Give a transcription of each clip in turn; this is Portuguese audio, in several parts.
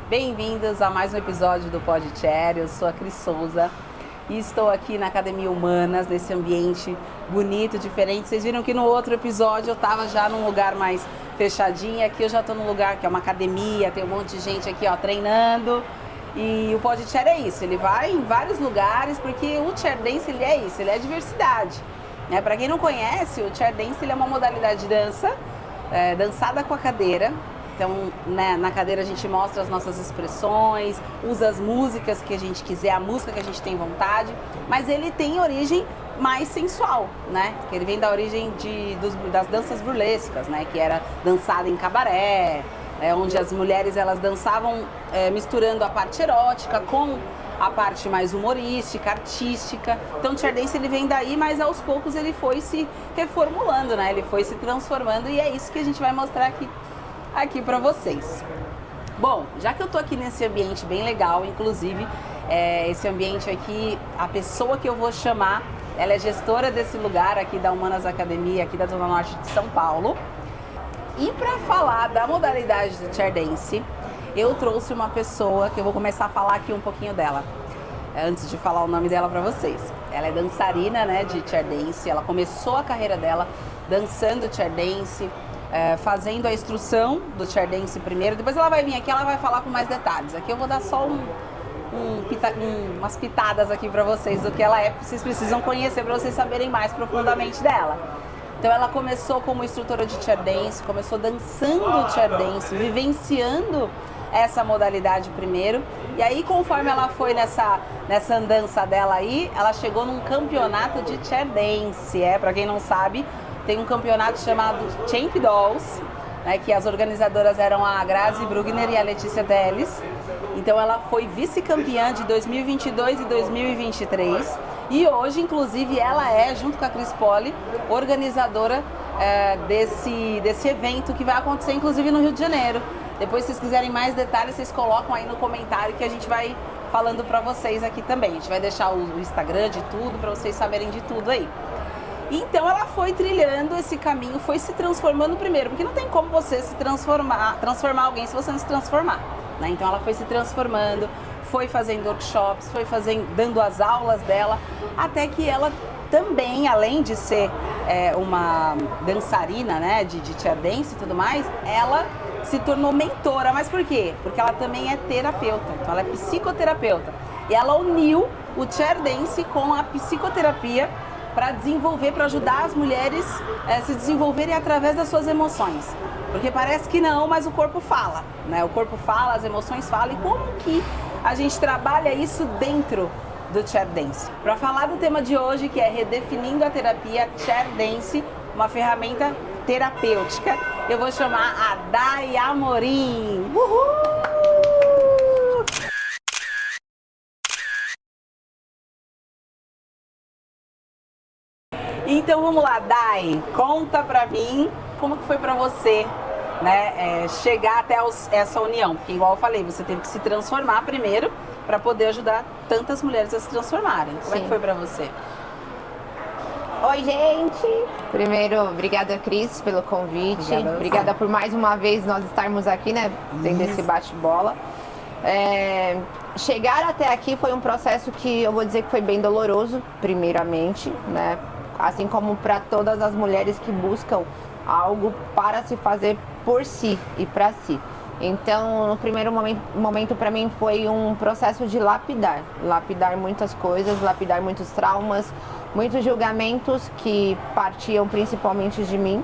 Bem-vindos a mais um episódio do Pod Chair. Eu sou a Cris Souza e estou aqui na Academia Humanas, nesse ambiente bonito, diferente. Vocês viram que no outro episódio eu estava já num lugar mais fechadinho. Aqui eu já estou num lugar que é uma academia, tem um monte de gente aqui treinando. E o Pod Chair é isso, ele vai em vários lugares, porque o Chair Dance ele é isso, ele é diversidade. Para quem não conhece, o Chair Dance ele é uma modalidade de dança, dançada com a cadeira. Então, na cadeira a gente mostra as nossas expressões, usa as músicas que a gente quiser, a música que a gente tem vontade, mas ele tem origem mais sensual, Que ele vem da origem das danças burlescas, Que era dançada em cabaré, onde as mulheres elas dançavam misturando a parte erótica com a parte mais humorística, artística. Então o Chair Dance ele vem daí, mas aos poucos ele foi se reformulando, Ele foi se transformando e é isso que a gente vai mostrar aqui pra vocês. Bom, já que eu tô aqui nesse ambiente bem legal, inclusive, esse ambiente aqui, a pessoa que eu vou chamar, ela é gestora desse lugar aqui da Humanas Academia, aqui da Zona Norte de São Paulo. E para falar da modalidade do Chair Dance, eu trouxe uma pessoa que eu vou começar a falar aqui um pouquinho dela, antes de falar o nome dela para vocês. Ela é dançarina, de Chair Dance, ela começou a carreira dela dançando Chair Dance, fazendo a instrução do Chair Dance primeiro, depois ela vai vir aqui, ela vai falar com mais detalhes. Aqui eu vou dar só umas pitadas aqui para vocês do que ela é, vocês precisam conhecer para vocês saberem mais profundamente dela. Então ela começou como instrutora de Chair Dance, começou dançando Chair Dance, vivenciando essa modalidade primeiro, e aí conforme ela foi nessa andança dela aí, ela chegou num campeonato de Chair Dance, para quem não sabe, tem um campeonato chamado Champ Dolls, que as organizadoras eram a Grazi Brugner e a Letícia Teles. Então ela foi vice-campeã de 2022 e 2023 e hoje, inclusive, ela é, junto com a Cris Poli, organizadora desse evento que vai acontecer, inclusive, no Rio de Janeiro. Depois, se vocês quiserem mais detalhes, vocês colocam aí no comentário que a gente vai falando pra vocês aqui também. A gente vai deixar o Instagram de tudo pra vocês saberem de tudo aí. Então ela foi trilhando esse caminho, foi se transformando primeiro, porque não tem como você se transformar alguém se você não se transformar, Então ela foi se transformando, foi fazendo workshops, foi dando as aulas dela, até que ela também, além de ser uma dançarina, de Chair Dance e tudo mais, ela se tornou mentora. Mas por quê? Porque ela também é terapeuta, então ela é psicoterapeuta. E ela uniu o Chair Dance com a psicoterapia para ajudar as mulheres a se desenvolverem através das suas emoções. Porque parece que não, mas o corpo fala, O corpo fala, as emoções falam. E como que a gente trabalha isso dentro do Chair Dance? Para falar do tema de hoje, que é redefinindo a terapia Chair Dance, uma ferramenta terapêutica, eu vou chamar a Day Amorim. Uhul! Então vamos lá, Day, conta pra mim como que foi pra você, chegar até essa união, porque igual eu falei, você teve que se transformar primeiro para poder ajudar tantas mulheres a se transformarem. Como é que foi pra você? Oi, gente! Primeiro, obrigada, Cris, pelo convite. Obrigada por mais uma vez nós estarmos aqui, tendo esse bate-bola. Chegar até aqui foi um processo que eu vou dizer que foi bem doloroso, primeiramente, Assim como para todas as mulheres que buscam algo para se fazer por si e para si. Então, no primeiro momento para mim foi um processo de lapidar muitas coisas, lapidar muitos traumas, muitos julgamentos que partiam principalmente de mim,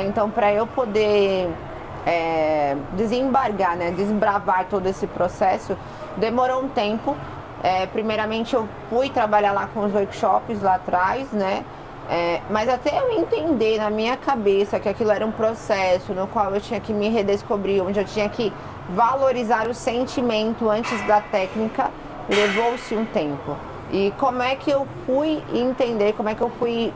Então, para eu poder desembargar, desbravar todo esse processo, demorou um tempo. Primeiramente eu fui trabalhar lá com os workshops lá atrás, mas até eu entender na minha cabeça que aquilo era um processo no qual eu tinha que me redescobrir, onde eu tinha que valorizar o sentimento antes da técnica, levou-se um tempo. E como é que eu fui entender, como é que eu fui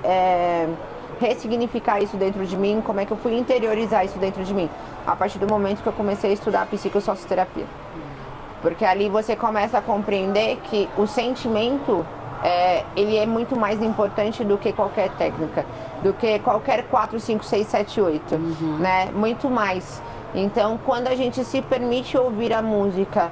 ressignificar isso dentro de mim, como é que eu fui interiorizar isso dentro de mim? A partir do momento que eu comecei a estudar psicossocioterapia. Porque ali você começa a compreender que o sentimento, ele é muito mais importante do que qualquer técnica, do que qualquer 4, 5, 6, 7, 8, Muito mais. Então, quando a gente se permite ouvir a música,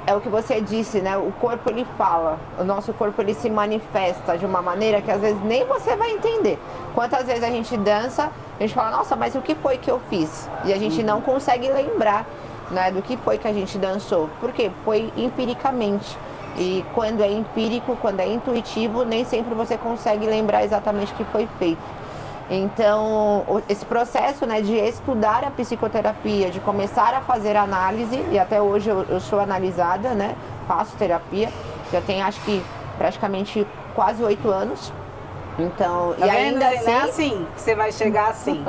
é o que você disse, né? O corpo ele fala, o nosso corpo ele se manifesta de uma maneira que às vezes nem você vai entender. Quantas vezes a gente dança, a gente fala, nossa, mas o que foi que eu fiz? E a gente não consegue lembrar, né, do que foi que a gente dançou. Por quê? Foi empiricamente. E quando é empírico, quando é intuitivo, nem sempre você consegue lembrar exatamente o que foi feito. Então, esse processo, né, de estudar a psicoterapia, de começar a fazer análise, e até hoje eu sou analisada, né, faço terapia, já tem acho que praticamente quase 8 anos. Então, tá e vendo? ainda assim... Não é assim que você vai chegar assim.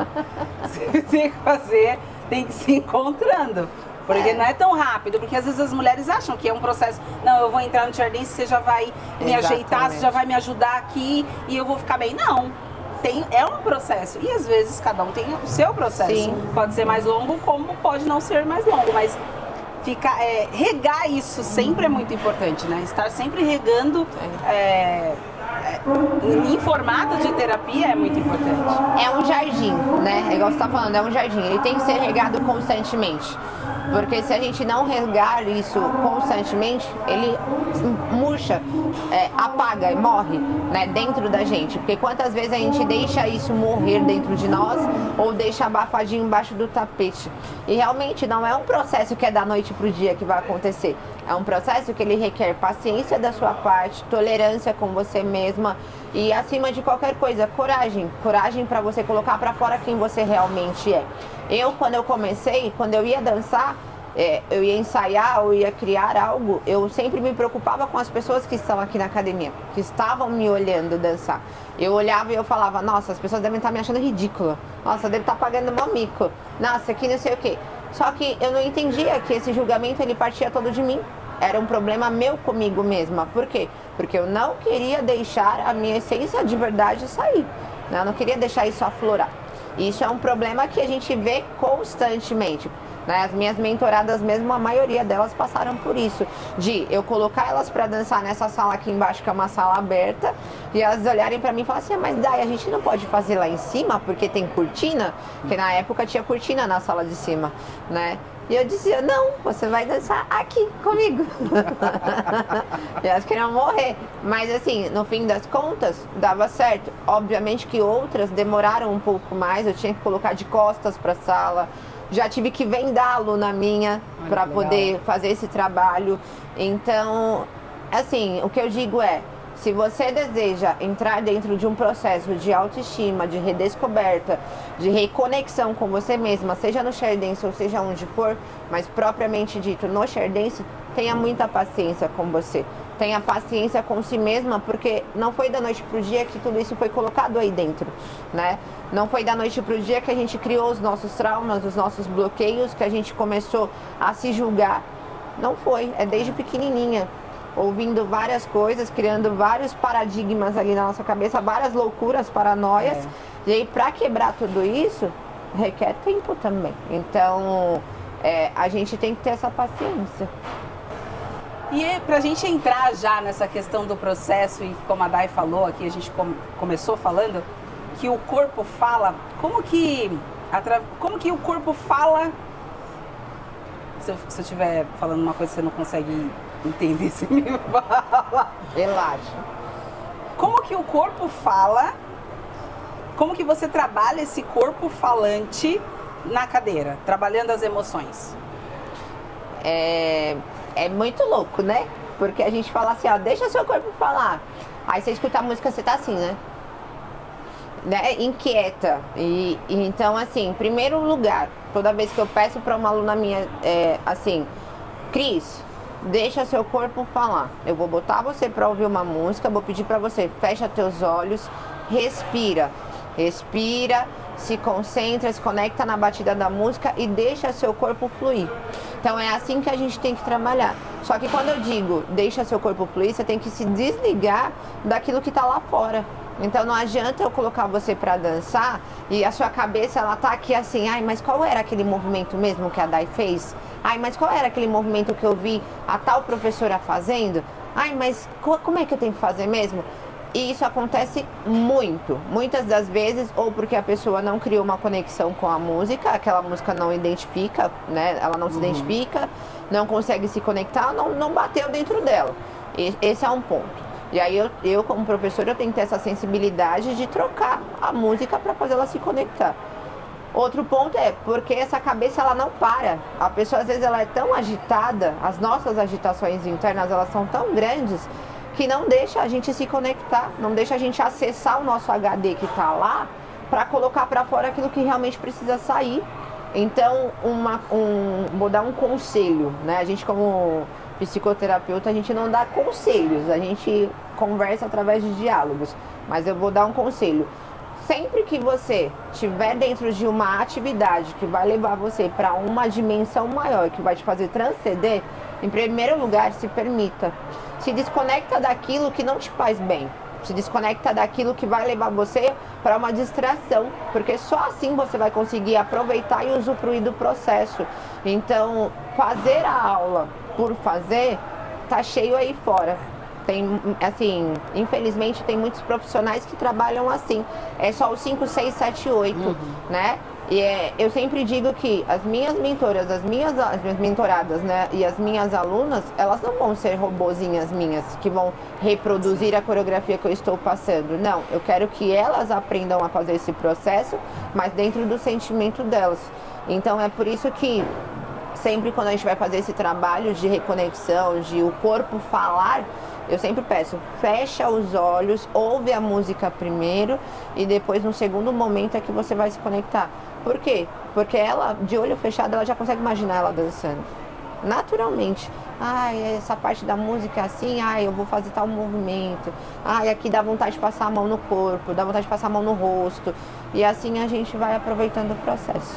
Você tem que fazer, tem que se encontrando. Porque não é tão rápido, porque às vezes as mulheres acham que é um processo. Não, eu vou entrar no Chair Dance, você já vai me ajeitar, você já vai me ajudar aqui e eu vou ficar bem. Não. É um processo. E às vezes cada um tem o seu processo. Sim. Pode ser mais longo, como pode não ser mais longo. Mas regar isso sempre é muito importante, né? Estar sempre regando em formato de terapia é muito importante. É um jardim, né? É igual você está falando, é um jardim. Ele tem que ser regado constantemente. Porque se a gente não regar isso constantemente, ele murcha, apaga e morre, né, dentro da gente. Porque quantas vezes a gente deixa isso morrer dentro de nós ou deixa abafadinho embaixo do tapete. E realmente não é um processo que é da noite pro dia que vai acontecer. É um processo que ele requer paciência da sua parte, tolerância com você mesma e, acima de qualquer coisa, coragem. Coragem para você colocar para fora quem você realmente é. Quando eu comecei, quando eu ia dançar, eu ia ensaiar ou ia criar algo, eu sempre me preocupava com as pessoas que estão aqui na academia, que estavam me olhando dançar. Eu olhava e eu falava, nossa, as pessoas devem estar me achando ridícula. Nossa, deve estar pagando meu mico. Nossa, que não sei o quê. Só que eu não entendia que esse julgamento ele partia todo de mim. Era um problema meu comigo mesma. Por quê? Porque eu não queria deixar a minha essência de verdade sair, né? Eu não queria deixar isso aflorar. Isso é um problema que a gente vê constantemente, né? As minhas mentoradas mesmo, a maioria delas passaram por isso. De eu colocar elas para dançar nessa sala aqui embaixo, que é uma sala aberta, e elas olharem para mim e falar assim, mas Dai, a gente não pode fazer lá em cima porque tem cortina? Porque na época tinha cortina na sala de cima, né? E eu dizia, não, você vai dançar aqui comigo. E elas queriam morrer. Mas assim, no fim das contas, dava certo. Obviamente que outras demoraram um pouco mais, eu tinha que colocar de costas para a sala. Já tive que vendá-lo na minha para poder fazer esse trabalho. Então, assim, o que eu digo é, se você deseja entrar dentro de um processo de autoestima, de redescoberta, de reconexão com você mesma, seja no Chair Dance ou seja onde for, mas propriamente dito no Chair Dance, tenha muita paciência com você. Tenha paciência com si mesma, porque não foi da noite pro dia que tudo isso foi colocado aí dentro, né? Não foi da noite pro dia que a gente criou os nossos traumas, os nossos bloqueios, que a gente começou a se julgar. Não foi, é desde pequenininha. Ouvindo várias coisas, criando vários paradigmas ali na nossa cabeça, várias loucuras, paranoias. E aí, para quebrar tudo isso, requer tempo também. Então, a gente tem que ter essa paciência. E pra gente entrar já nessa questão do processo, e como a Dai falou aqui, a gente começou falando, que o corpo fala, como que o corpo fala, se eu estiver falando uma coisa que você não consegue entender, se me fala. Relaxa. Como que o corpo fala, como que você trabalha esse corpo falante na cadeira, trabalhando as emoções? É muito louco, né? Porque a gente fala assim, ó, deixa seu corpo falar. Aí você escuta a música, você tá assim, né? Inquieta. E então, assim, em primeiro lugar, toda vez que eu peço para uma aluna minha, assim, Cris, deixa seu corpo falar. Eu vou botar você para ouvir uma música, vou pedir para você, fecha teus olhos, respira. Respira, se concentra, se conecta na batida da música e deixa seu corpo fluir. Então é assim que a gente tem que trabalhar. Só que quando eu digo deixa seu corpo fluir, você tem que se desligar daquilo que está lá fora. Então não adianta eu colocar você para dançar e a sua cabeça ela tá aqui assim, ai, mas qual era aquele movimento mesmo que a Dai fez? Ai, mas qual era aquele movimento que eu vi a tal professora fazendo? Ai, mas como é que eu tenho que fazer mesmo? E isso acontece muito, muitas das vezes, ou porque a pessoa não criou uma conexão com a música, aquela música não identifica, né? Ela não se identifica, não consegue se conectar, não bateu dentro dela. Esse é um ponto. E aí eu como professora, eu tenho que ter essa sensibilidade de trocar a música para fazer ela se conectar. Outro ponto é porque essa cabeça ela não para. A pessoa às vezes ela é tão agitada, as nossas agitações internas elas são tão grandes que não deixa a gente se conectar, não deixa a gente acessar o nosso HD que está lá para colocar para fora aquilo que realmente precisa sair. Então, vou dar um conselho, né? A gente como psicoterapeuta, a gente não dá conselhos, a gente conversa através de diálogos, mas eu vou dar um conselho. Sempre que você estiver dentro de uma atividade que vai levar você para uma dimensão maior, que vai te fazer transcender, em primeiro lugar, se permita. Se desconecta daquilo que não te faz bem. Se desconecta daquilo que vai levar você para uma distração. Porque só assim você vai conseguir aproveitar e usufruir do processo. Então, fazer a aula por fazer, tá cheio aí fora. Tem, assim, infelizmente tem muitos profissionais que trabalham assim. É só o 5, 6, 7, 8, né? E eu sempre digo que as minhas mentoras, as minhas mentoradas, né, e as minhas alunas, elas não vão ser robozinhas minhas que vão reproduzir a coreografia que eu estou passando. Não, eu quero que elas aprendam a fazer esse processo, mas dentro do sentimento delas. Então é por isso que sempre quando a gente vai fazer esse trabalho de reconexão, de o corpo falar, eu sempre peço, fecha os olhos, ouve a música primeiro e depois no segundo momento é que você vai se conectar. Por quê? Porque ela, de olho fechado, ela já consegue imaginar ela dançando. Naturalmente. Ai, essa parte da música é assim, ai, eu vou fazer tal movimento. Ai, aqui dá vontade de passar a mão no corpo, dá vontade de passar a mão no rosto. E assim a gente vai aproveitando o processo.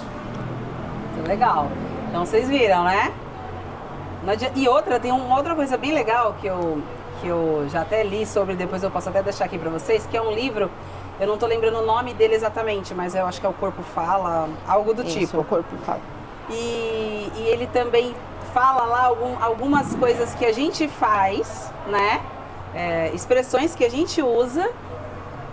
Legal. Então vocês viram, né? E outra, tem uma outra coisa bem legal que eu já até li sobre, depois eu posso até deixar aqui pra vocês, que é um livro, eu não tô lembrando o nome dele exatamente, mas eu acho que é O Corpo Fala, algo do Isso, tipo. O Corpo Fala. E ele também fala lá algumas coisas que a gente faz, né? Expressões que a gente usa,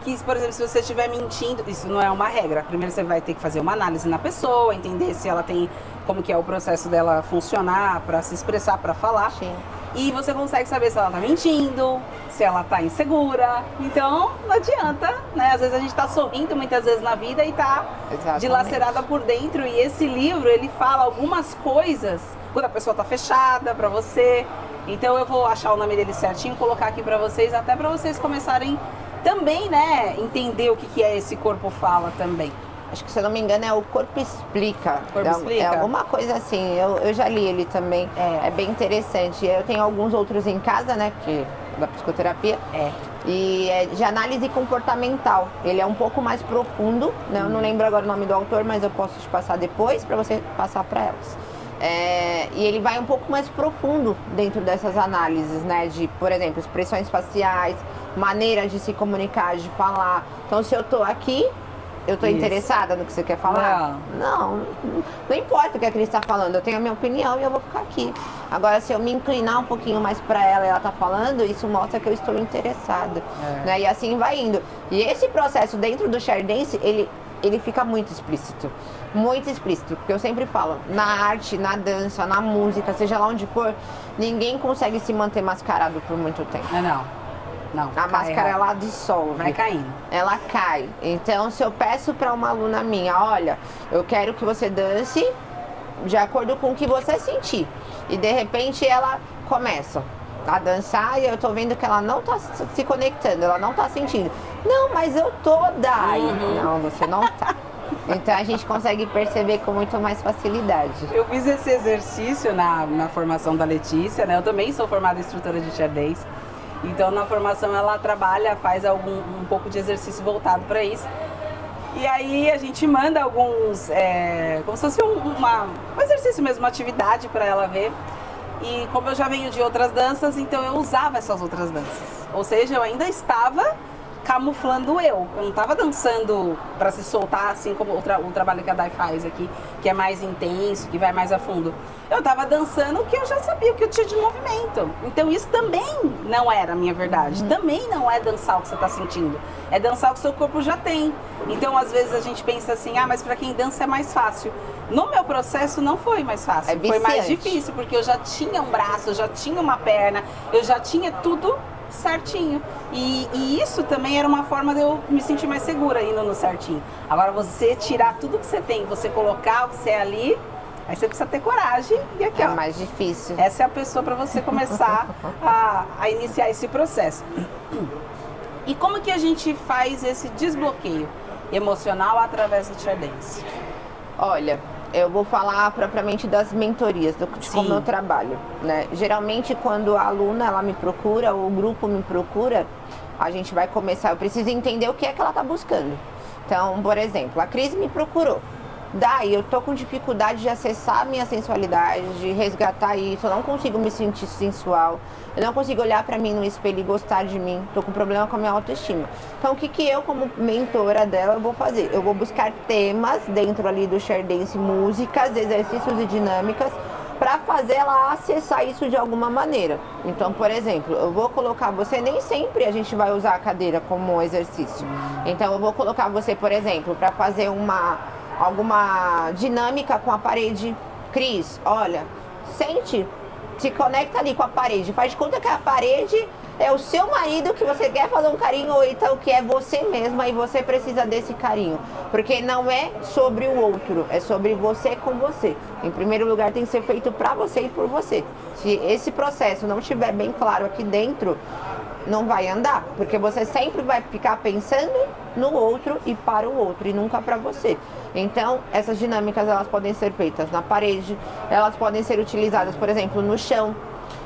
que, por exemplo, se você estiver mentindo, isso não é uma regra. Primeiro você vai ter que fazer uma análise na pessoa, entender se ela tem, como que é o processo dela funcionar para se expressar, para falar. Sim. E você consegue saber se ela tá mentindo, se ela tá insegura. Então, não adianta, né? Às vezes a gente tá sorrindo muitas vezes na vida e tá dilacerada por dentro. E esse livro, ele fala algumas coisas quando a pessoa tá fechada pra você. Então eu vou achar o nome dele certinho, colocar aqui pra vocês, até pra vocês começarem também, né, entender o que é esse Corpo Fala também. Acho que, se eu não me engano, é O Corpo Explica. Corpo Explica? É alguma coisa assim. Eu já li ele também. É bem interessante. Eu tenho alguns outros em casa, né? Da psicoterapia. E é de análise comportamental. Ele é um pouco mais profundo, né? Eu não lembro agora o nome do autor, mas eu posso te passar depois para você passar para elas. E ele vai um pouco mais profundo dentro dessas análises, né? De, por exemplo, expressões faciais, maneiras de se comunicar, de falar. Então, se eu tô aqui, eu tô interessada no que você quer falar? Não importa o que a Cris está falando, eu tenho a minha opinião e eu vou ficar aqui. Agora, se eu me inclinar um pouquinho mais para ela e ela tá falando, isso mostra que eu estou interessada. Né? E assim vai indo. E esse processo dentro do Chair Dance, ele fica muito explícito, porque eu sempre falo, na arte, na dança, na música, seja lá onde for, ninguém consegue se manter mascarado por muito tempo. Não, a máscara ela dissolve. Vai caindo. Ela cai. Então, se eu peço para uma aluna minha, olha, eu quero que você dance de acordo com o que você sentir. E de repente ela começa a dançar e eu tô vendo que ela não tá se conectando, ela não tá sentindo. Não, mas eu tô daí. Não, você não tá. Então a gente consegue perceber com muito mais facilidade. Eu fiz esse exercício na formação da Letícia, né? Eu também sou formada instrutora de Chair Dance. Então na formação ela faz um pouco de exercício voltado para isso. E aí a gente manda alguns, como se fosse um exercício mesmo, uma atividade para ela ver. E como eu já venho de outras danças, então eu usava essas outras danças. Ou seja, eu ainda estava camuflando eu não tava dançando pra se soltar, assim como o trabalho que a Dai faz aqui, que é mais intenso, que vai mais a fundo. Eu tava dançando o que eu já sabia, o que eu tinha de movimento. Então isso também não era a minha verdade. Também não é dançar o que você tá sentindo. É dançar o que o seu corpo já tem. Então às vezes a gente pensa assim, mas pra quem dança é mais fácil. No meu processo não foi mais fácil, foi mais difícil, porque eu já tinha um braço, eu já tinha uma perna, eu já tinha tudo certinho. E isso também era uma forma de eu me sentir mais segura indo no certinho. Agora você tirar tudo que você tem, você colocar o que você é ali, aí você precisa ter coragem. E aqui, é mais difícil. Essa é a pessoa para você começar a iniciar esse processo. E como que a gente faz esse desbloqueio emocional através do chair dance? Olha, eu vou falar propriamente das mentorias, de como eu trabalho, né? Geralmente quando a aluna ela me procura, ou o grupo me procura, a gente vai começar, eu preciso entender o que é que ela está buscando. Então, por exemplo, a Cris me procurou. Daí eu tô com dificuldade de acessar a minha sensualidade, de resgatar isso, eu não consigo me sentir sensual, eu não consigo olhar pra mim no espelho e gostar de mim, tô com problema com a minha autoestima. Então o que eu, como mentora dela, eu vou fazer? Eu vou buscar temas dentro ali do chair dance, músicas, exercícios e dinâmicas, para fazer ela acessar isso de alguma maneira. Então, por exemplo, eu vou colocar você, nem sempre a gente vai usar a cadeira como exercício. Então eu vou colocar você, por exemplo, para fazer alguma dinâmica com a parede. Cris, olha, sente, se conecta ali com a parede, faz de conta que a parede é o seu marido, que você quer fazer um carinho, ou então que é você mesma e você precisa desse carinho, porque não é sobre o outro, é sobre você com você. Em primeiro lugar tem que ser feito pra você e por você. Se esse processo não estiver bem claro aqui dentro, não vai andar, porque você sempre vai ficar pensando no outro e para o outro, e nunca para você. Então, essas dinâmicas, elas podem ser feitas na parede, elas podem ser utilizadas, por exemplo, no chão.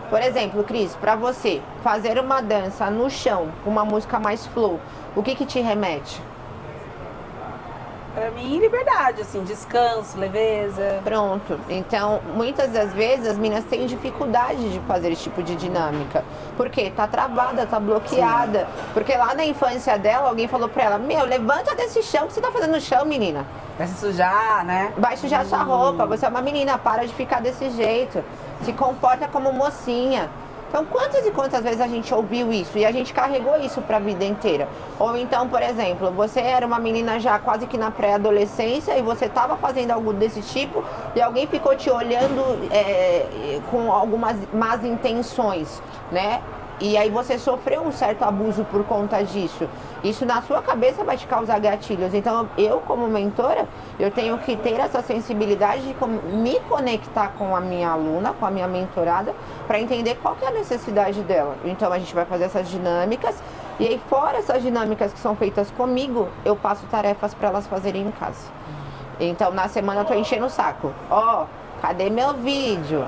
Por exemplo, Cris, para você fazer uma dança no chão, uma música mais flow, o que te remete? Pra mim, liberdade, assim, descanso, leveza. Pronto. Então, muitas das vezes as meninas têm dificuldade de fazer esse tipo de dinâmica. Por quê? Tá travada, tá bloqueada. Sim. Porque lá na infância dela, alguém falou pra ela, levanta desse chão, que você tá fazendo no chão, menina? Vai se sujar, né? Vai sujar sua roupa, você é uma menina, para de ficar desse jeito. Se comporta como mocinha. Então, quantas e quantas vezes a gente ouviu isso e a gente carregou isso para a vida inteira? Ou então, por exemplo, você era uma menina já quase que na pré-adolescência e você estava fazendo algo desse tipo e alguém ficou te olhando com algumas más intenções, né? E aí você sofreu um certo abuso por conta disso. Isso na sua cabeça vai te causar gatilhos. Então eu, como mentora, eu tenho que ter essa sensibilidade de me conectar com a minha aluna, com a minha mentorada, para entender qual que é a necessidade dela. Então a gente vai fazer essas dinâmicas. E aí, fora essas dinâmicas que são feitas comigo, eu passo tarefas para elas fazerem em casa. Então na semana eu tô enchendo o saco. Cadê meu vídeo?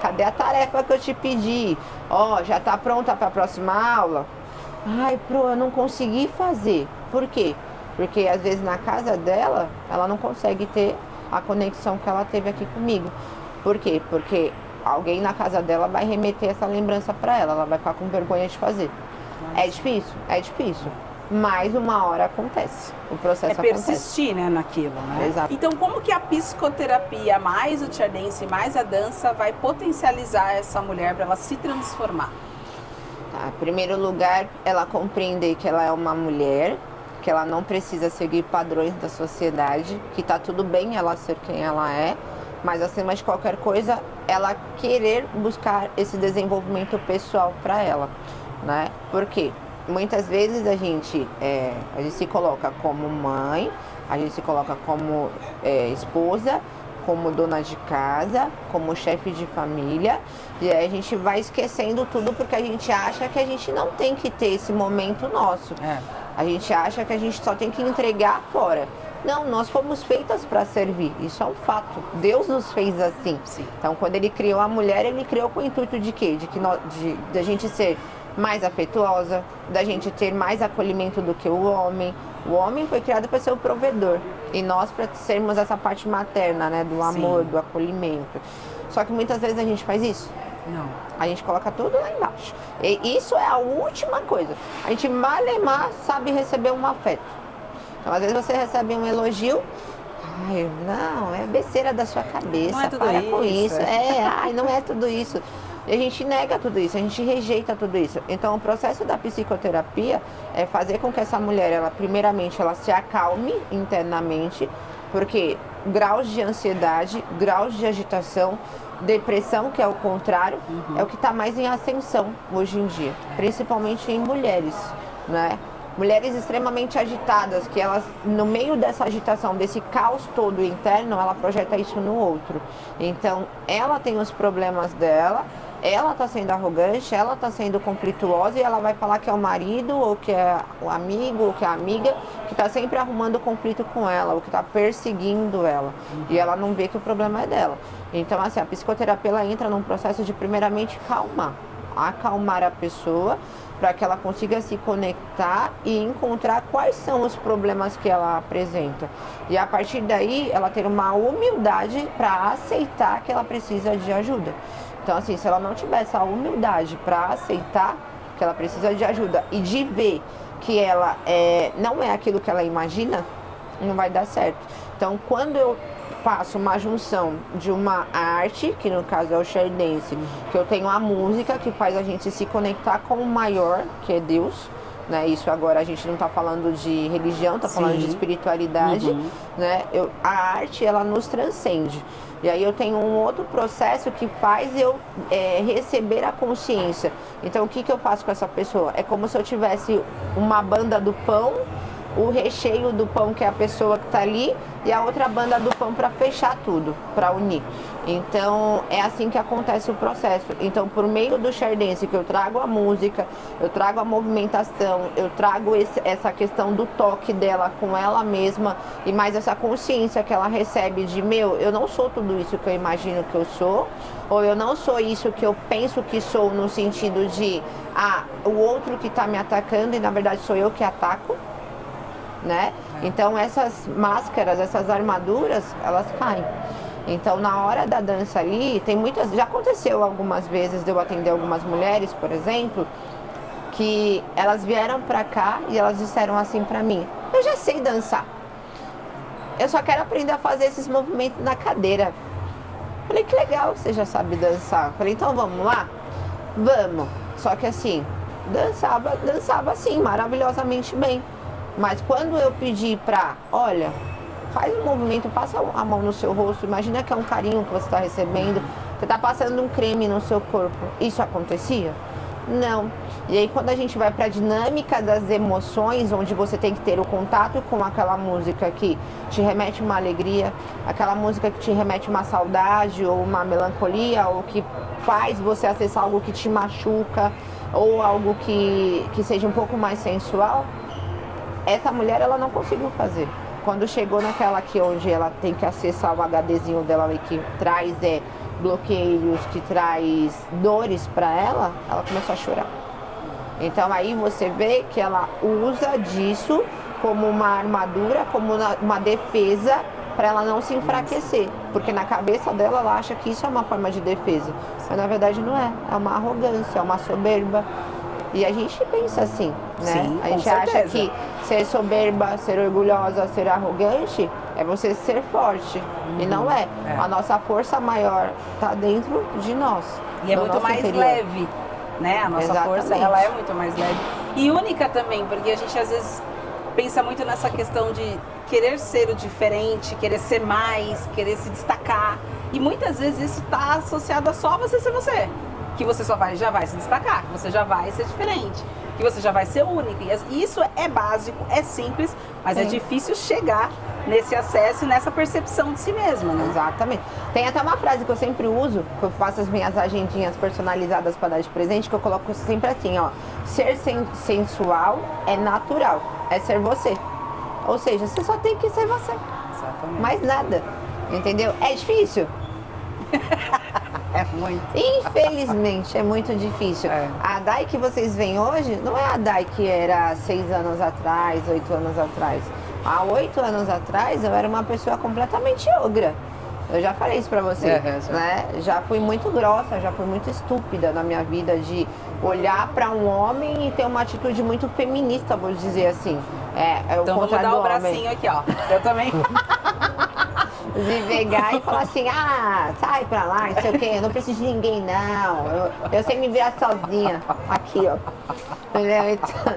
Cadê a tarefa que eu te pedi? Já tá pronta para a próxima aula? Ai, eu não consegui fazer. Por quê? Porque às vezes na casa dela, ela não consegue ter a conexão que ela teve aqui comigo. Por quê? Porque alguém na casa dela vai remeter essa lembrança para ela. Ela vai ficar com vergonha de fazer. É difícil? É difícil. Mas uma hora acontece, o processo acontece. É persistir, né, naquilo, né? Exato. Então, como que a psicoterapia, mais o chair dance, mais a dança, vai potencializar essa mulher para ela se transformar? Tá, em primeiro lugar, ela compreender que ela é uma mulher, que ela não precisa seguir padrões da sociedade, que tá tudo bem ela ser quem ela é, mas acima de qualquer coisa, ela querer buscar esse desenvolvimento pessoal para ela, né? Por quê? Muitas vezes a gente se coloca como mãe, a gente se coloca como esposa, como dona de casa, como chefe de família, e aí a gente vai esquecendo tudo porque a gente acha que a gente não tem que ter esse momento nosso. A gente acha que a gente só tem que entregar fora. Não, nós fomos feitas para servir, isso é um fato. Deus nos fez assim. Sim. Então, quando Ele criou a mulher, Ele criou com o intuito de quê? De a gente ser mais afetuosa, da gente ter mais acolhimento do que o homem. O homem foi criado para ser o provedor e nós para sermos essa parte materna, né, do amor, do acolhimento. Só que muitas vezes a gente faz isso. Não. A gente coloca tudo lá embaixo. E isso é a última coisa. A gente malemar sabe receber um afeto. Então, às vezes você recebe um elogio. Ai, não, é besteira da sua cabeça. Não é tudo para isso. com isso. Não é tudo isso. E a gente nega tudo isso, a gente rejeita tudo isso. Então, o processo da psicoterapia é fazer com que essa mulher, primeiramente, ela se acalme internamente, porque graus de ansiedade, graus de agitação, depressão, que é o contrário, é o que está mais em ascensão hoje em dia, principalmente em mulheres, né? Mulheres extremamente agitadas, que elas, no meio dessa agitação, desse caos todo interno, ela projeta isso no outro. Então, ela tem os problemas dela, ela está sendo arrogante, ela está sendo conflituosa e ela vai falar que é o marido, ou que é o amigo, ou que é a amiga, que está sempre arrumando conflito com ela, ou que está perseguindo ela. E ela não vê que o problema é dela. Então, assim, a psicoterapia ela entra num processo de, primeiramente, acalmar a pessoa, para que ela consiga se conectar e encontrar quais são os problemas que ela apresenta. E a partir daí, ela ter uma humildade para aceitar que ela precisa de ajuda. Então, assim, se ela não tiver essa humildade para aceitar que ela precisa de ajuda e de ver que ela não é aquilo que ela imagina, não vai dar certo. Então, quando eu faço uma junção de uma arte, que no caso é o share dance, que eu tenho a música que faz a gente se conectar com o maior, que é Deus, né? Isso agora a gente não está falando de religião, está falando de espiritualidade, né? A arte, ela nos transcende. E aí eu tenho um outro processo que faz eu receber a consciência. Então, o que eu faço com essa pessoa? É como se eu tivesse uma banda do pão, o recheio do pão, que é a pessoa que está ali, e a outra banda do pão para fechar tudo, para unir. Então, é assim que acontece o processo. Então, por meio do share dance, que eu trago a música, eu trago a movimentação, eu trago essa questão do toque dela com ela mesma, e mais essa consciência que ela recebe de, eu não sou tudo isso que eu imagino que eu sou, ou eu não sou isso que eu penso que sou, no sentido de, o outro que está me atacando, e na verdade sou eu que ataco, né? Então essas máscaras, essas armaduras, elas caem. Então na hora da dança ali, tem muitas, já aconteceu algumas vezes de eu atender algumas mulheres, por exemplo, que elas vieram pra cá e elas disseram assim pra mim: eu já sei dançar, eu só quero aprender a fazer esses movimentos na cadeira. Falei: que legal que você já sabe dançar. Falei: então vamos lá? Vamos. Só que assim, dançava assim, maravilhosamente bem. Mas quando eu pedi olha, faz um movimento, passa a mão no seu rosto, imagina que é um carinho que você está recebendo, você está passando um creme no seu corpo, isso acontecia? Não. E aí quando a gente vai para a dinâmica das emoções, onde você tem que ter o contato com aquela música que te remete uma alegria, aquela música que te remete uma saudade ou uma melancolia, ou que faz você acessar algo que te machuca, ou algo que seja um pouco mais sensual, essa mulher, ela não conseguiu fazer. Quando chegou naquela aqui, onde ela tem que acessar o HDzinho dela ali, que traz bloqueios, que traz dores para ela começou a chorar. Então aí você vê que ela usa disso como uma armadura, como uma defesa, para ela não se enfraquecer. Porque na cabeça dela, ela acha que isso é uma forma de defesa. Mas na verdade não é. É uma arrogância, é uma soberba. E a gente pensa assim, né? Sim, a gente acha que ser soberba, ser orgulhosa, ser arrogante é você ser forte. E não é. A nossa força maior está dentro de nós. E é muito mais interior. leve, né? A nossa força, ela é muito mais leve. E única também, porque a gente às vezes pensa muito nessa questão de querer ser o diferente, querer ser mais, querer se destacar. E muitas vezes isso está associado a só você ser você. Que você já vai se destacar, que você já vai ser diferente, que você já vai ser única. E isso é básico, é simples, mas é difícil chegar nesse acesso e nessa percepção de si mesma, né? Exatamente. Tem até uma frase que eu sempre uso, que eu faço as minhas agendinhas personalizadas para dar de presente, que eu coloco sempre assim, ó: ser sensual é natural, é ser você. Ou seja, você só tem que ser você. Exatamente. Mais nada. Entendeu? É difícil? É muito. Infelizmente, é muito difícil. A Dai que vocês veem hoje não é a Dai que era 6 anos atrás, 8 anos atrás. Há 8 anos atrás eu era uma pessoa completamente ogra. Eu já falei isso pra você, né? Já fui muito grossa, já fui muito estúpida na minha vida de olhar pra um homem e ter uma atitude muito feminista, vou dizer assim. É o Então vamos contrário dar do o bracinho homem. aqui, ó. Eu também. De pegar e falar assim, sai pra lá, não sei o quê, eu não preciso de ninguém, não. Eu sei me virar sozinha. Aqui, ó. Entendeu? Então,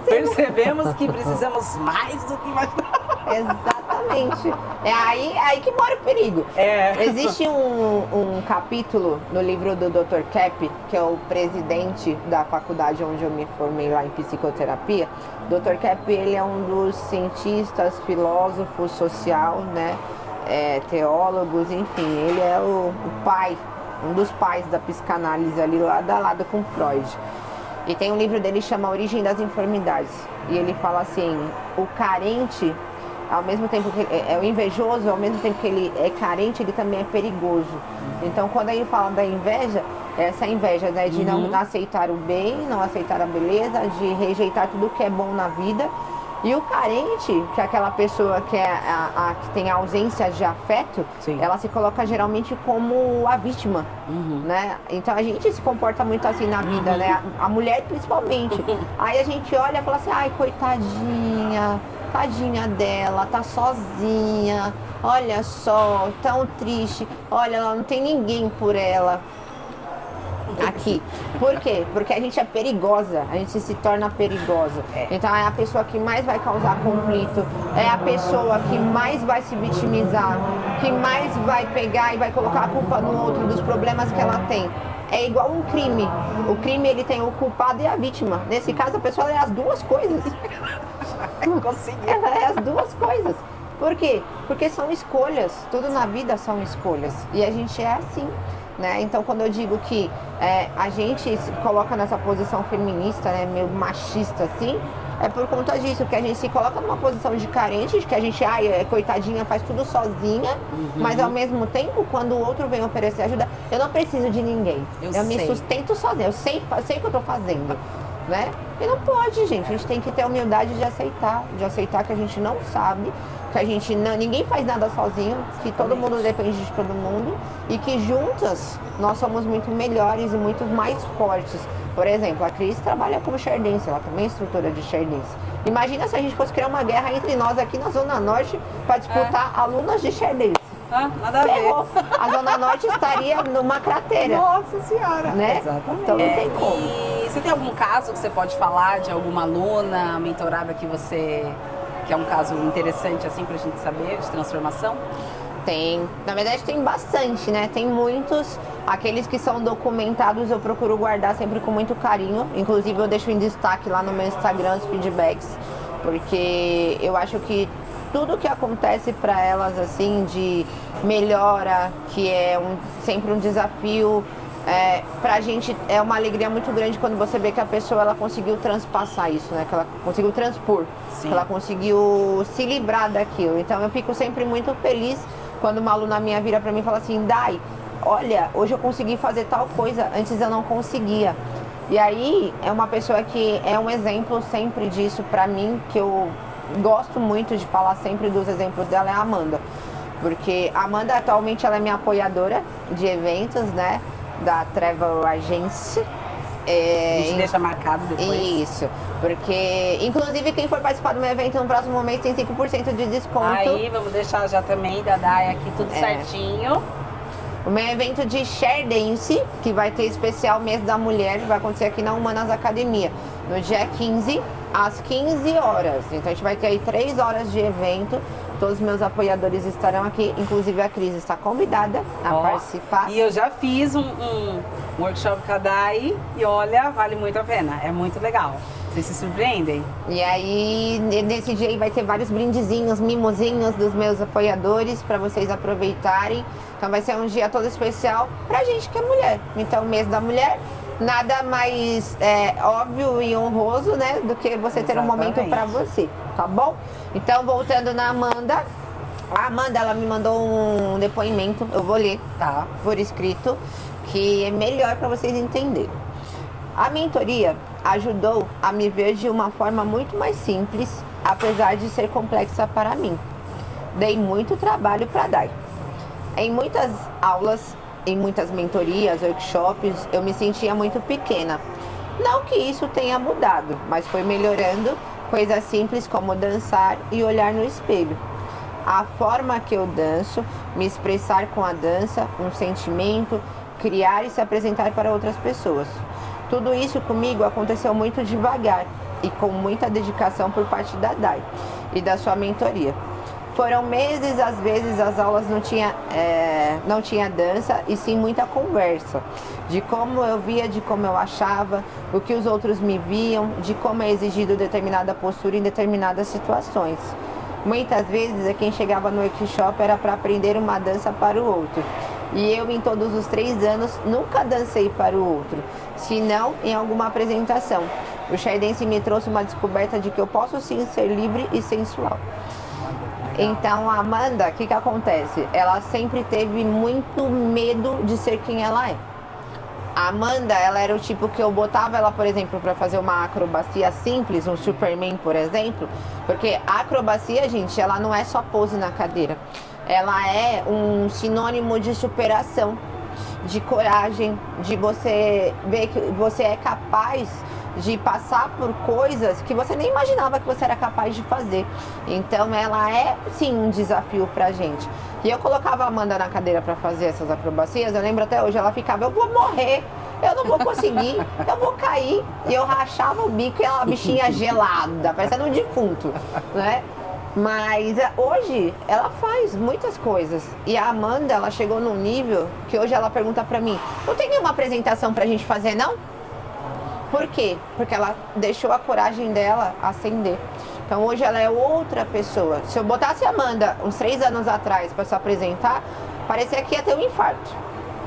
Percebemos que precisamos mais do que imaginar. exatamente. É aí que mora o perigo. Existe um capítulo no livro do Dr. Kepp, que é o presidente da faculdade onde eu me formei lá em psicoterapia. Dr. Kepp, ele é um dos cientistas, filósofos, social, né? Teólogos, enfim, ele é o pai, um dos pais da psicanálise ali, lado a lado com Freud. E tem um livro dele que chama A Origem das Enfermidades. E ele fala assim, o carente, ao mesmo tempo que é o invejoso, ao mesmo tempo que ele é carente, ele também é perigoso. Então, quando ele fala da inveja, essa inveja, né, de não aceitar o bem, não aceitar a beleza, de rejeitar tudo que é bom na vida. E o carente, que é aquela pessoa que, que tem ausência de afeto, Sim. ela se coloca geralmente como a vítima, né? Então a gente se comporta muito assim na vida, né? A mulher principalmente. Aí a gente olha e fala assim, ai, coitadinha, tadinha dela, tá sozinha, olha só, tão triste, olha, ela não tem ninguém por ela. Aqui. Por quê? Porque a gente é perigosa, a gente se torna perigosa. Então é a pessoa que mais vai causar conflito, é a pessoa que mais vai se vitimizar, que mais vai pegar e vai colocar a culpa no outro dos problemas que ela tem. É igual um crime. O crime, ele tem o culpado e a vítima. Nesse caso, a pessoa é as duas coisas. Consegui. Ela é as duas coisas. Por quê? Porque são escolhas. Tudo na vida são escolhas. E a gente é assim. Né? Então, quando eu digo que a gente se coloca nessa posição feminista, né, meio machista assim, é por conta disso, que a gente se coloca numa posição de carente, de que a gente, coitadinha, faz tudo sozinha, mas ao mesmo tempo, quando o outro vem oferecer ajuda, eu não preciso de ninguém. Eu me sustento sozinha, eu sei o que eu tô fazendo. Né? E não pode, gente. A gente tem que ter a humildade de aceitar que a gente não sabe, que a gente ninguém faz nada sozinho, que todo mundo depende de todo mundo e que juntas nós somos muito melhores e muito mais fortes. Por exemplo, a Cris trabalha como Sherdense, ela também é instrutora de Sherdense. Imagina se a gente fosse criar uma guerra entre nós aqui na Zona Norte para disputar alunas de Sherdense. Nada a ver. A Zona Norte estaria numa cratera. Nossa Senhora. Né? Exatamente. Então não tem como. E você tem algum caso que você pode falar de alguma aluna mentorada que é um caso interessante assim pra gente saber, de transformação? Tem, na verdade tem bastante, né? Tem muitos, aqueles que são documentados eu procuro guardar sempre com muito carinho. Inclusive eu deixo em destaque lá no meu Instagram os feedbacks, porque eu acho que tudo que acontece para elas assim de melhora, que é sempre um desafio, pra gente é uma alegria muito grande quando você vê que a pessoa ela conseguiu transpassar isso, né? Que ela conseguiu transpor, que ela conseguiu se livrar daquilo. Então eu fico sempre muito feliz quando uma aluna minha vira pra mim e fala assim, Dai, olha, hoje eu consegui fazer tal coisa, antes eu não conseguia. E aí é uma pessoa que é um exemplo sempre disso pra mim, que eu gosto muito de falar sempre dos exemplos dela, é a Amanda. Porque a Amanda atualmente ela é minha apoiadora de eventos, né? Da Travel Agency. A gente deixa marcado depois. Isso, porque inclusive quem for participar do meu evento no próximo mês tem 5% de desconto. Aí, vamos deixar já também da Dai aqui tudo certinho. O meu evento de Share Dance, que vai ter especial mês da mulher, vai acontecer aqui na Humanas Academia, no dia 15, às 15 horas. Então a gente vai ter aí 3 horas de evento. Todos os meus apoiadores estarão aqui, inclusive a Cris está convidada a participar. E eu já fiz um workshop com a Dai e olha, vale muito a pena, é muito legal. Vocês se surpreendem? E aí, nesse dia aí vai ter vários brindezinhos, mimosinhos dos meus apoiadores para vocês aproveitarem. Então vai ser um dia todo especial pra gente que é mulher. Então, mês da mulher, nada mais óbvio e honroso, né, do que você ter um momento pra você, tá bom? Então, voltando na Amanda. A Amanda, ela me mandou um depoimento, eu vou ler, tá? Por escrito, que é melhor pra vocês entenderem. A mentoria ajudou a me ver de uma forma muito mais simples, apesar de ser complexa para mim. Dei muito trabalho para dar. Em muitas aulas, em muitas mentorias, workshops, eu me sentia muito pequena. Não que isso tenha mudado, mas foi melhorando coisas simples como dançar e olhar no espelho. A forma que eu danço, me expressar com a dança, um sentimento, criar e se apresentar para outras pessoas. Tudo isso comigo aconteceu muito devagar e com muita dedicação por parte da Dai e da sua mentoria. Foram meses, às vezes as aulas não tinha dança e sim muita conversa. De como eu via, de como eu achava, o que os outros me viam, de como é exigido determinada postura em determinadas situações. Muitas vezes quem chegava no workshop era para aprender uma dança para o outro. E eu, em todos os 3 anos, nunca dancei para o outro, senão em alguma apresentação. O Chair Dance me trouxe uma descoberta de que eu posso sim ser livre e sensual. Então a Amanda, o que acontece? Ela sempre teve muito medo de ser quem ela é. A Amanda, ela era o tipo que eu botava ela, por exemplo, para fazer uma acrobacia simples, um Superman, por exemplo, porque a acrobacia, gente, ela não é só pose na cadeira. Ela é um sinônimo de superação, de coragem, de você ver que você é capaz de passar por coisas que você nem imaginava que você era capaz de fazer. Então ela é sim um desafio pra gente. E eu colocava a Amanda na cadeira para fazer essas acrobacias, eu lembro até hoje, ela ficava, eu vou morrer, eu não vou conseguir, eu vou cair. E eu rachava o bico e ela, uma bichinha gelada, parecendo um defunto, né? Mas hoje ela faz muitas coisas. E a Amanda, ela chegou num nível que hoje ela pergunta pra mim, não tem nenhuma apresentação pra gente fazer, não? Por quê? Porque ela deixou a coragem dela acender. Então hoje ela é outra pessoa. Se eu botasse a Amanda uns 3 anos atrás para se apresentar, parecia que ia ter um infarto.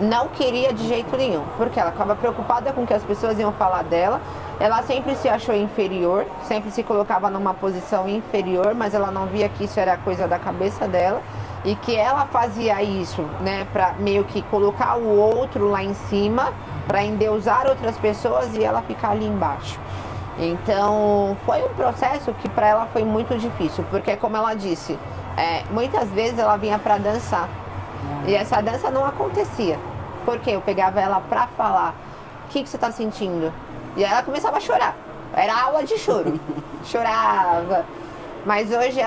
Não queria de jeito nenhum, porque ela ficava preocupada com o que as pessoas iam falar dela. Ela sempre se achou inferior, sempre se colocava numa posição inferior, mas ela não via que isso era coisa da cabeça dela. E que ela fazia isso, né, para meio que colocar o outro lá em cima, para endeusar outras pessoas e ela ficar ali embaixo. Então, foi um processo que para ela foi muito difícil, porque como ela disse, muitas vezes ela vinha para dançar e essa dança não acontecia, porque eu pegava ela para falar, o que você está sentindo? E aí ela começava a chorar, era aula de choro, chorava. Mas hoje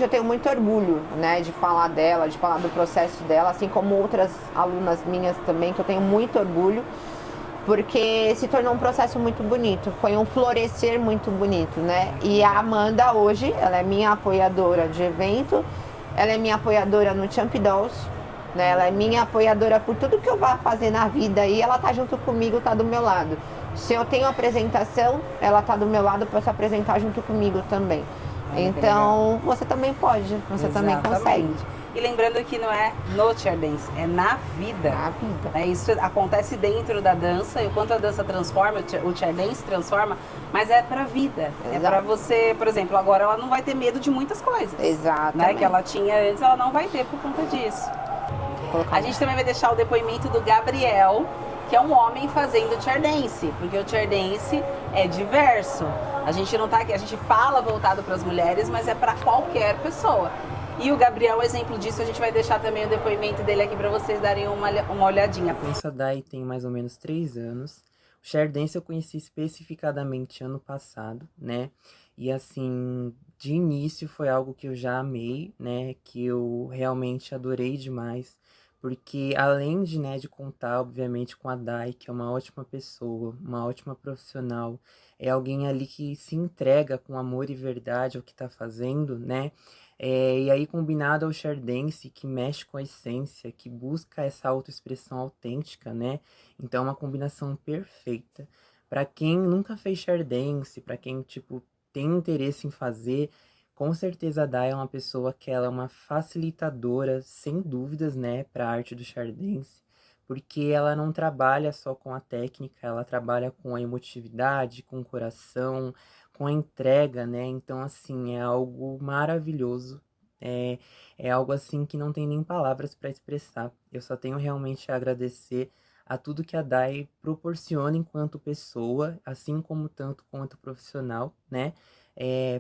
eu tenho muito orgulho, né, de falar dela, de falar do processo dela, assim como outras alunas minhas também, que eu tenho muito orgulho, porque se tornou um processo muito bonito, foi um florescer muito bonito, né? E a Amanda hoje, ela é minha apoiadora de evento, ela é minha apoiadora no Champ Dolls, né? Ela é minha apoiadora por tudo que eu vá fazer na vida e ela tá junto comigo, tá do meu lado. Se eu tenho apresentação, ela tá do meu lado para se apresentar junto comigo também. Então, você também pode, você também consegue. E lembrando que não é no Chair Dance, é na vida. Na vida. Isso acontece dentro da dança, e o quanto a dança transforma, o Chair Dance transforma, mas é pra vida. Exato. É pra você, por exemplo, agora ela não vai ter medo de muitas coisas. Exatamente. Né, que ela tinha antes, ela não vai ter por conta disso. A gente também vai deixar o depoimento do Gabriel, que é um homem fazendo Chair Dance, porque o Chair Dance é diverso. A gente não tá aqui, a gente fala voltado para as mulheres, mas é para qualquer pessoa. E o Gabriel, exemplo disso, a gente vai deixar também o depoimento dele aqui para vocês darem uma olhadinha. Conheço a Dai tem mais ou menos 3 anos. O Chair Dance eu conheci especificadamente ano passado, né? E assim, de início foi algo que eu já amei, né? Que eu realmente adorei demais. Porque além de, né, de contar, obviamente, com a Dai, que é uma ótima pessoa, uma ótima profissional, é alguém ali que se entrega com amor e verdade ao que tá fazendo, né? E aí combinado ao Chair Dance, que mexe com a essência, que busca essa autoexpressão autêntica, né? Então é uma combinação perfeita. Para quem nunca fez Chair Dance, para quem, tipo, tem interesse em fazer, com certeza a Dai é uma pessoa que ela é uma facilitadora, sem dúvidas, né, para a arte do Chair Dance, porque ela não trabalha só com a técnica, ela trabalha com a emotividade, com o coração, com a entrega, né? Então, assim, é algo maravilhoso. É algo assim que não tem nem palavras para expressar. Eu só tenho realmente a agradecer a tudo que a Dai proporciona enquanto pessoa, assim como tanto quanto profissional, né?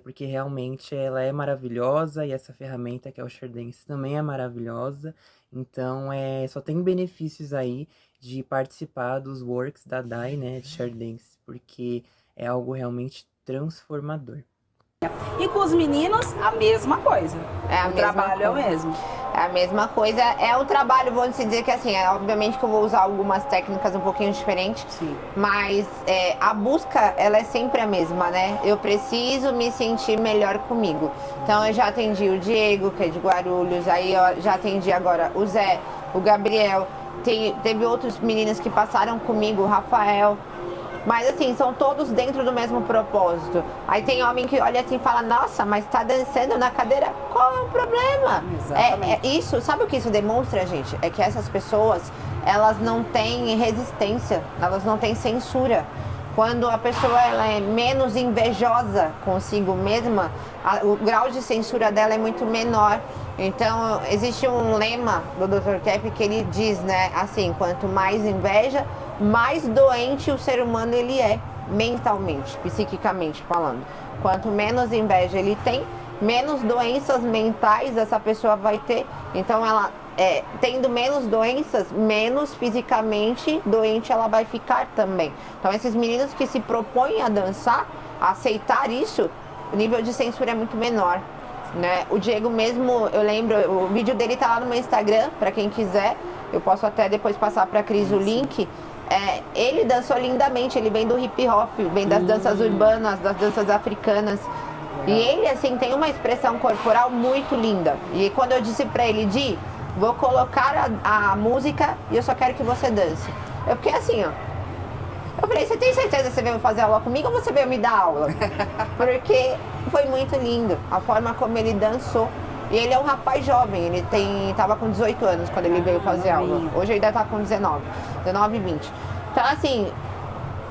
Porque realmente ela é maravilhosa e essa ferramenta que é o Chair Dance também é maravilhosa. Então, só tem benefícios aí de participar dos works da Dai, né, de Share Dance, porque é algo realmente transformador. E com os meninos, a mesma coisa. O trabalho é o mesmo. É a mesma coisa. É um trabalho, vamos dizer que assim, obviamente que eu vou usar algumas técnicas um pouquinho diferentes, Sim. mas a busca, ela é sempre a mesma, né? Eu preciso me sentir melhor comigo. Então eu já atendi o Diego, que é de Guarulhos, aí eu já atendi agora o Zé, o Gabriel, teve outros meninos que passaram comigo, o Rafael. Mas assim, são todos dentro do mesmo propósito. Aí tem homem que olha assim e fala, nossa, mas tá dançando na cadeira, qual é o problema? Isso, sabe o que isso demonstra, gente? É que essas pessoas, elas não têm resistência, elas não têm censura. Quando a pessoa ela é menos invejosa consigo mesma, o grau de censura dela é muito menor. Então, existe um lema do Dr. Kepp que ele diz, né, assim, quanto mais inveja, mais doente o ser humano ele é, mentalmente, psiquicamente falando. Quanto menos inveja ele tem, menos doenças mentais essa pessoa vai ter. Então, ela tendo menos doenças, menos fisicamente doente ela vai ficar também. Então, esses meninos que se propõem a dançar, a aceitar isso, o nível de censura é muito menor. Né? O Diego mesmo, eu lembro, o vídeo dele tá lá no meu Instagram, pra quem quiser, eu posso até depois passar pra Cris o link. Ele dançou lindamente, ele vem do hip hop, vem das danças urbanas, das danças africanas. E ele, assim, tem uma expressão corporal muito linda. E quando eu disse pra ele, Di, vou colocar a música e eu só quero que você dance. Eu fiquei assim, ó. Eu falei, você tem certeza que você veio fazer aula comigo ou você veio me dar aula? Porque foi muito lindo a forma como ele dançou. E ele é um rapaz jovem, ele tava com 18 anos quando ele veio fazer aula. Hoje ele deve estar com 19 e 20. Então assim,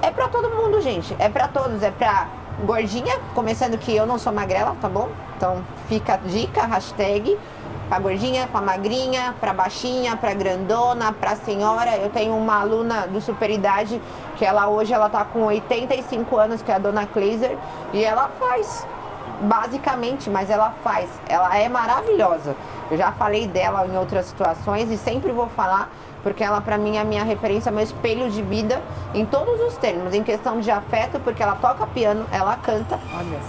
é pra todo mundo, gente. É pra todos, é pra gordinha, começando que eu não sou magrela, tá bom? Então fica a dica, hashtag. Pra gordinha, pra magrinha, pra baixinha, pra grandona, pra senhora. Eu tenho uma aluna do Superidade que hoje ela tá com 85 anos, que é a dona Kleiser, e ela faz, basicamente, mas ela faz. Ela é maravilhosa. Eu já falei dela em outras situações e sempre vou falar, porque ela pra mim é a minha referência, meu espelho de vida em todos os termos, em questão de afeto, porque ela toca piano, ela canta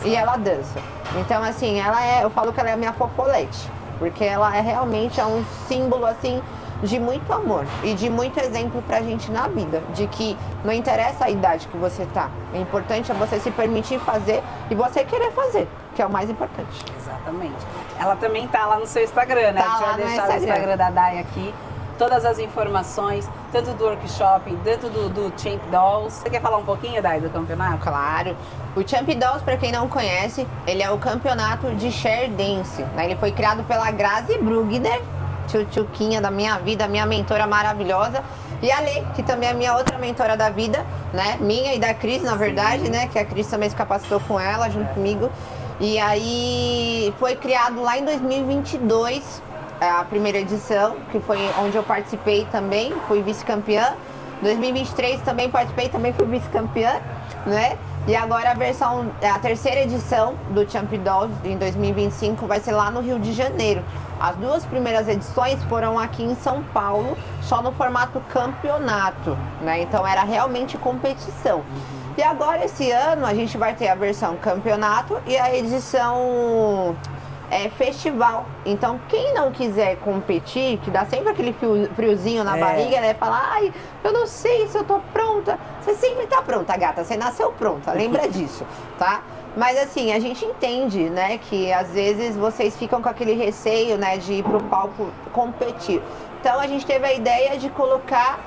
e ela dança. Então assim, eu falo que ela é a minha fofolete. Porque ela realmente um símbolo, assim, de muito amor e de muito exemplo pra gente na vida. De que não interessa a idade que você tá. O importante é você se permitir fazer e você querer fazer, que é o mais importante. Exatamente. Ela também tá lá no seu Instagram, né? Tá, a gente vai deixar o Instagram da Dai aqui. Todas as informações, tanto do workshop, tanto do Champ Dolls. Você quer falar um pouquinho, Dai, do campeonato? Claro. O Champ Dolls, para quem não conhece, ele é o campeonato de Share Dance. Né? Ele foi criado pela Grazi Brugner, tchutchuquinha da minha vida, minha mentora maravilhosa. E a Lê, que também é a minha outra mentora da vida, né? Minha e da Cris, na verdade, né? Que a Cris também se capacitou com ela, junto comigo. E aí foi criado lá em 2022, a primeira edição, que foi onde eu participei também, fui vice-campeã. 2023 também participei, também fui vice-campeã, né? E agora a terceira edição do Champ Dolls em 2025 vai ser lá no Rio de Janeiro. As duas primeiras edições foram aqui em São Paulo, só no formato campeonato, né? Então era realmente competição. E agora esse ano a gente vai ter a versão campeonato e a edição festival. Então quem não quiser competir, que dá sempre aquele friozinho na barriga, né? Fala, ai, eu não sei se eu tô pronta. Você sempre tá pronta, gata, você nasceu pronta, lembra disso, tá? Mas assim, a gente entende, né, que às vezes vocês ficam com aquele receio, né, de ir pro palco competir. Então a gente teve a ideia de colocar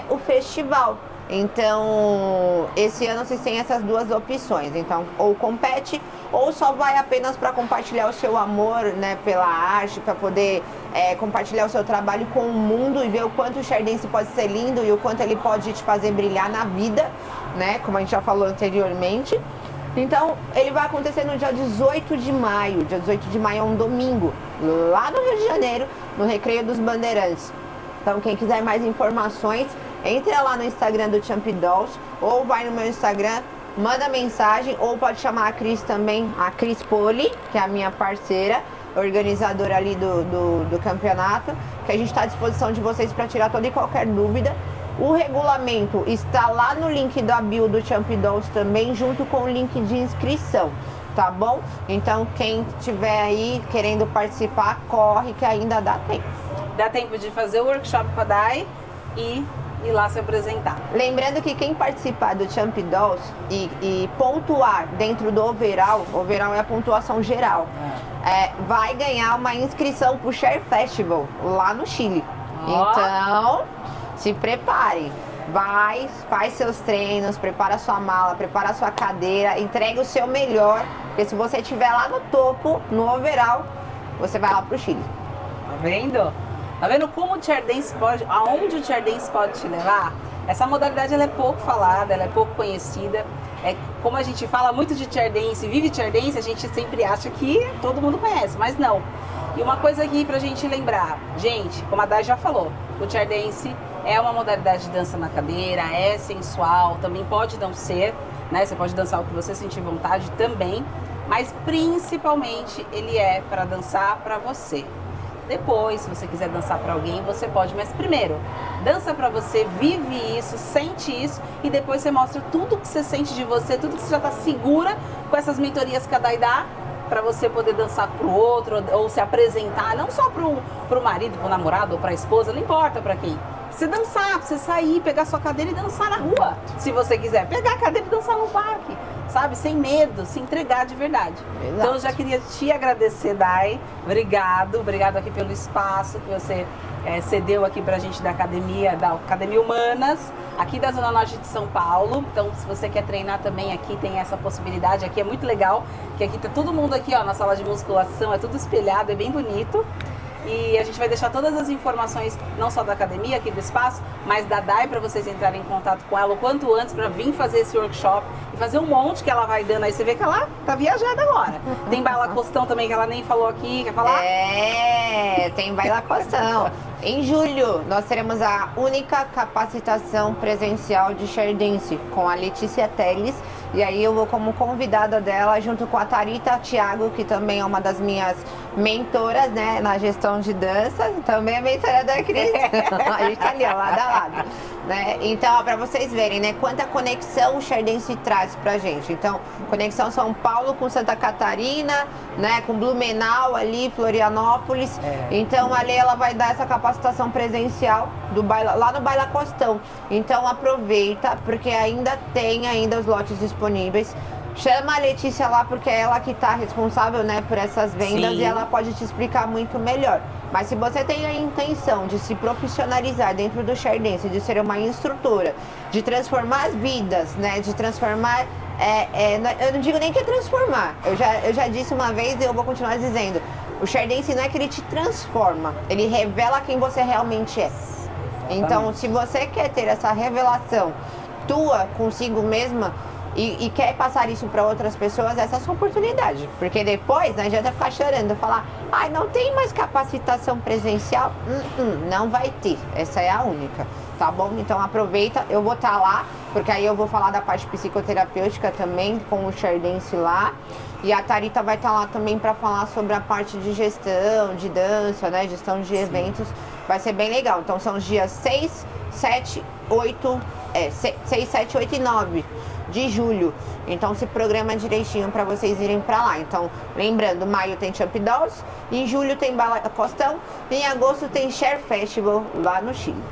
o festival. Então, esse ano vocês têm essas duas opções. Então, ou compete, ou só vai apenas para compartilhar o seu amor, né, pela arte, para poder compartilhar o seu trabalho com o mundo e ver o quanto o Share Dance pode ser lindo e o quanto ele pode te fazer brilhar na vida, né, como a gente já falou anteriormente. Então, ele vai acontecer no dia 18 de maio. Dia 18 de maio é um domingo, lá no Rio de Janeiro, no Recreio dos Bandeirantes. Então, quem quiser mais informações, entra lá no Instagram do Champ Dolls, ou vai no meu Instagram, manda mensagem, ou pode chamar a Cris também, a Cris Poli, que é a minha parceira, organizadora ali do campeonato, que a gente está à disposição de vocês para tirar toda e qualquer dúvida. O regulamento está lá no link da bio do Champ Dolls também, junto com o link de inscrição, tá bom? Então, quem estiver aí querendo participar, corre que ainda dá tempo. Dá tempo de fazer o workshop com a Dai e ir lá se apresentar. Lembrando que quem participar do Champ Dolls e pontuar dentro do overall é a pontuação geral, vai ganhar uma inscrição pro Share Festival lá no Chile. Então, se prepare. Vai, faz seus treinos, prepara sua mala, prepara sua cadeira, entregue o seu melhor, porque se você estiver lá no topo, no overall, você vai lá pro Chile. Tá vendo? Tá vendo como o chair dance pode, aonde o chair dance pode te levar? Essa modalidade ela é pouco falada, ela é pouco conhecida. Como a gente fala muito de chair dance, vive chair dance, a gente sempre acha que todo mundo conhece, mas não. E uma coisa aqui pra gente lembrar, gente, como a Dai já falou, o chair dance é uma modalidade de dança na cadeira, é sensual, também pode não ser, né? Você pode dançar o que você sentir vontade também, mas principalmente ele é para dançar para você. Depois, se você quiser dançar para alguém, você pode, mas primeiro, dança para você, vive isso, sente isso e depois você mostra tudo que você sente de você, tudo que você já tá segura com essas mentorias que a Dai dá, para você poder dançar pro outro ou se apresentar, não só pro marido, pro namorado ou pra esposa, não importa para quem. Você dançar, pra você sair, pegar sua cadeira e dançar na rua, se você quiser. Pegar a cadeira e dançar no parque, sabe? Sem medo, se entregar de verdade. Exato. Então eu já queria te agradecer, Dai. Obrigado aqui pelo espaço que você cedeu aqui pra gente da Academia Humanas, aqui da Zona Norte de São Paulo. Então se você quer treinar também aqui, tem essa possibilidade. Aqui é muito legal, que aqui tá todo mundo aqui, ó, na sala de musculação, é tudo espelhado, é bem bonito. E a gente vai deixar todas as informações, não só da academia, aqui do espaço, mas da Dai, para vocês entrarem em contato com ela o quanto antes, para vir fazer esse workshop e fazer um monte que ela vai dando. Aí você vê que ela tá viajada agora. Tem baila costão também, que ela nem falou aqui, quer falar? Tem baila costão. Em julho, nós teremos a única capacitação presencial de Chair Dance com a Letícia Teles. E aí eu vou como convidada dela, junto com a Tharita Thiago, que também é uma das minhas mentoras, né, na gestão de dança. Também é mentora da Cris. A gente tá ali, ó, lado a lado. Né? Então, para vocês verem, né, quanta conexão o Chair Dance traz pra gente. Então, conexão São Paulo com Santa Catarina, né, com Blumenau ali, Florianópolis. Então, ali ela vai dar essa capacitação presencial do baila, lá no Baila Costão. Então, aproveita, porque ainda tem os lotes disponíveis. Chama a Letícia lá, porque é ela que está responsável, né, por essas vendas. Sim. E ela pode te explicar muito melhor. Mas se você tem a intenção de se profissionalizar dentro do Chair Dance, de ser uma instrutora, de transformar as vidas, né, de transformar... eu não digo nem que é transformar. Eu já disse uma vez e eu vou continuar dizendo. O Chair Dance não é que ele te transforma, ele revela quem você realmente é. Então, se você quer ter essa revelação tua consigo mesma e quer passar isso para outras pessoas, essa é a sua oportunidade. Porque depois não adianta ficar chorando, falar, não tem mais capacitação presencial. Não vai ter, essa é a única, tá bom? Então aproveita, eu vou estar lá, porque aí eu vou falar da parte psicoterapêutica também, com o Chair Dance lá. E a Tharita vai estar lá também para falar sobre a parte de gestão, de dança, né? Gestão de eventos. Vai ser bem legal. Então são os dias 6, 7, 8 e 9 de julho. Então se programa direitinho para vocês irem para lá. Então, lembrando, maio tem Champ Dolls, em julho tem Baila Costão, e em agosto tem Share Festival lá no Chile.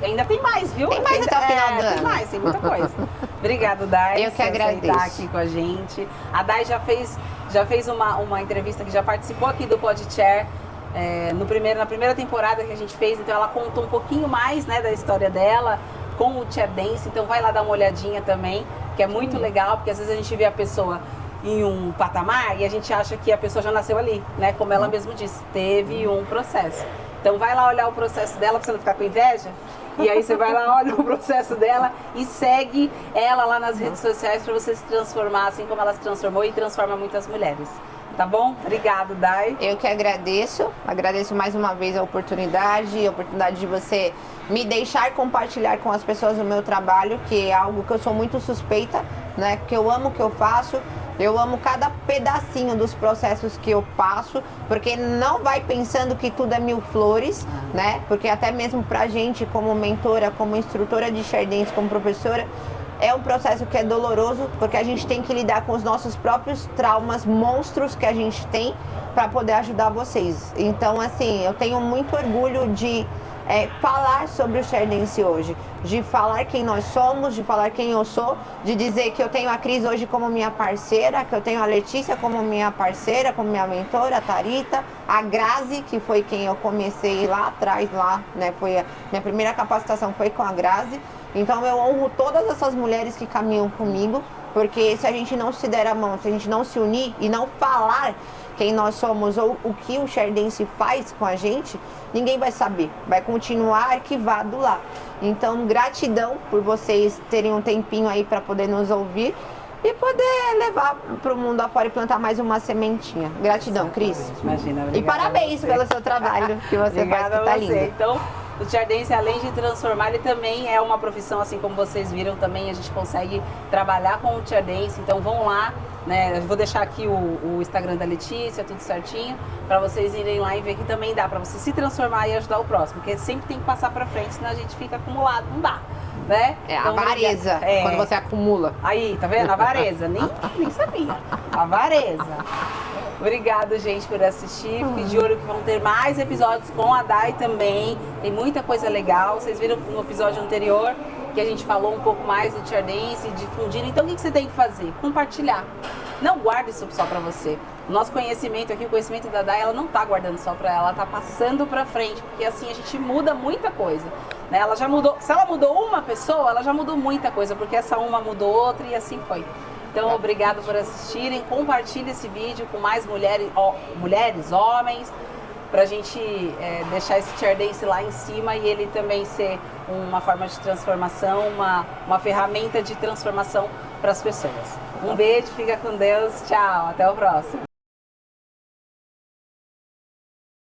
Ainda tem mais, viu? Tem mais até o final do ano. Tem mais, tem muita coisa. Obrigada, Dai. Eu que agradeço. Aqui com a gente. A Dai já fez uma entrevista que já participou aqui do PodChair. Na primeira temporada que a gente fez, então ela contou um pouquinho mais, né, da história dela com o Chair Dance, então vai lá dar uma olhadinha também, que é muito legal, porque às vezes a gente vê a pessoa em um patamar e a gente acha que a pessoa já nasceu ali, né, como ela mesma disse, teve um processo. Então vai lá olhar o processo dela pra você não ficar com inveja, e aí você vai lá, olha o processo dela e segue ela lá nas redes sociais para você se transformar, assim como ela se transformou e transforma muitas mulheres. Tá bom? Obrigado, Dai. Eu que agradeço mais uma vez a oportunidade de você me deixar compartilhar com as pessoas o meu trabalho, que é algo que eu sou muito suspeita, né? Que eu amo o que eu faço, Eu amo cada pedacinho dos processos que eu passo, porque não vai pensando que tudo é mil flores, né? Porque até mesmo pra gente, como mentora, como instrutora de chair dance, como professora, é um processo que é doloroso, porque a gente tem que lidar com os nossos próprios traumas, monstros que a gente tem, para poder ajudar vocês. Então, assim, eu tenho muito orgulho de falar sobre o chair dance hoje, de falar quem nós somos, de falar quem eu sou, de dizer que eu tenho a Cris hoje como minha parceira, que eu tenho a Letícia como minha parceira, como minha mentora, a Tharita, a Grazi, que foi quem eu comecei lá atrás, né? Foi a minha primeira capacitação foi com a Grazi. Então eu honro todas essas mulheres que caminham comigo, porque se a gente não se der a mão, se a gente não se unir e não falar quem nós somos ou o que o chair dance faz com a gente, ninguém vai saber, vai continuar arquivado lá. Então, gratidão por vocês terem um tempinho aí para poder nos ouvir e poder levar para o mundo afora e plantar mais uma sementinha. Gratidão, Cris. Imagina, e parabéns pelo seu trabalho que você faz, que tá lindo. Então, o chair dance, além de transformar, ele também é uma profissão, assim como vocês viram, também a gente consegue trabalhar com o chair dance. Então vão lá, né? Eu vou deixar aqui o Instagram da Letícia, tudo certinho, para vocês irem lá e ver que também dá para você se transformar e ajudar o próximo, porque sempre tem que passar para frente, senão a gente fica acumulado, não dá, né? Então, a avareza, quando você acumula. Aí, tá vendo? A avareza, nem sabia. A avareza. Obrigado, gente, por assistir. Fique de olho que vão ter mais episódios com a Dai também. Tem muita coisa legal. Vocês viram no episódio anterior que a gente falou um pouco mais do chair dance, difundir. Então, o que você tem que fazer? Compartilhar. Não guarde isso só pra você. O nosso conhecimento aqui, o conhecimento da Dai, ela não tá guardando só pra ela, ela tá passando pra frente. Porque assim a gente muda muita coisa. Né? Ela já mudou. Se ela mudou uma pessoa, ela já mudou muita coisa. Porque essa uma mudou outra e assim foi. Então, obrigado por assistirem. Compartilhe esse vídeo com mais mulheres, homens, pra gente deixar esse chair dance lá em cima e ele também ser uma forma de transformação, uma ferramenta de transformação para as pessoas. Um beijo, fica com Deus, tchau, até o próximo.